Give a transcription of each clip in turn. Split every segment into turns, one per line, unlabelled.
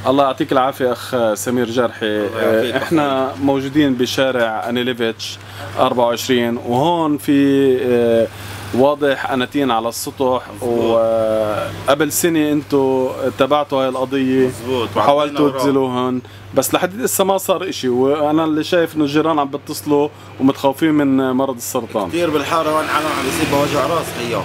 الله يعطيك العافية أخ سمير جرحي. احنا موجودين بشارع أنيليفيتش 24، وهون في واضح أناتين على السطح، وقبل سنة انتم تبعتوا هاي القضية وحاولتوا تزيلوهن، بس لحد لسه ما صار اشي. وانا اللي شايف انه الجيران عم بيتصلوا ومتخوفين من مرض السرطان
كثير بالحارة هون عم يصيبها وجع راس خيام.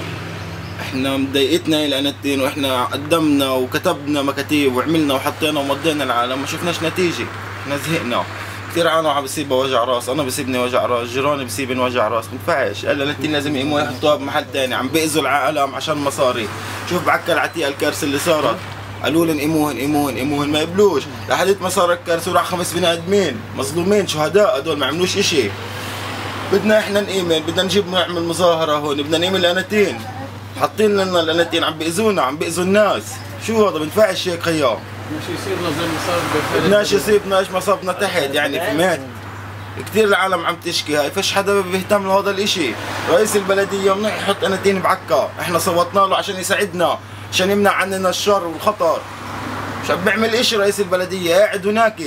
احنا مضايقتنا الانتين، واحنا قدمنا وكتبنا مكاتيب وعملنا وحطينا ومضينا العالم ما شفناش نتيجة. احنا زهقنا. كثير عالم عم بيصيبها وجع راس، انا بيصيبني وجع راس، جيراني بيصيبني وجع راس، ما بينفعش. الانتين لازم يقوموا يحطوها بمحل ثاني، عم بيأذوا العالم عشان مصاري. شوف بعكر عتيق الكارثة اللي صارت، قالوا لهم قيموهن ما يقبلوش، لحد ما صار الكارثة وراح 5 بني ادمين مظلومين شهداء، هدول ما عملوش اشي. بدنا احنا نآمن، بدنا نجيب نعمل مظاهرة هون، بدنا نآمن الانتين. حاطين لنا الانتين عم بيأذونا، عم بيأذوا الناس. شو هذا؟ ما بينفعش هيك خيام.
بدناش يصيبنا زي ما صار
بدناش يصيبنا ايش ما صابنا تحت، يعني فهمت؟ كثير العالم عم تشكي هاي، فيش حدا بيهتم لهذا الاشي. رئيس البلدية ممنوع يحط انتين بعكا، احنا صوتنا له عشان يساعدنا، عشان يمنع عننا الشر والخطر. مش عم بيعمل اشي رئيس البلدية، قاعد هناك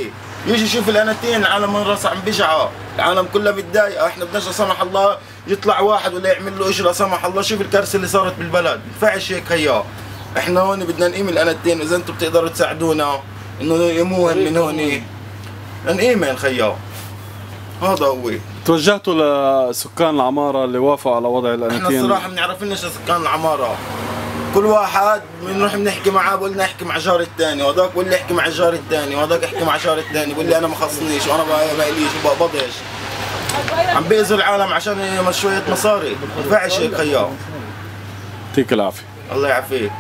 يجي يشوف الانتين، العالم من راسه عم بيجعى، العالم كلها متضايقة. احنا بدناش لا سمح الله يطلع واحد ولا يعمل له اشي لا سمح الله. شوف الكارثة اللي صارت بالبلد، ما ينفعش هيك هيا. احنا هون بدنا نقيم الانتين، واذا انتم بتقدروا تساعدونا انه يقيموهن من هون نقيمن خيا. هذا هو.
توجهتوا لسكان العمارة اللي وافقوا على وضع الاناتين؟
احنا الصراحة ما بنعرفلناش سكان العمارة، كل واحد بنروح بنحكي معاه بقول لنا احكي مع جار الثاني، وهذاك بقول لي احكي مع الجار الثاني، وهذاك احكي مع جار الثاني، بقول لي انا ما خصنيش وانا ما ليش وبقبضش. عم بيأذوا العالم عشان شوية مصاري، ما ينفعش هيك خيا.
يعطيك العافية.
الله يعافيك.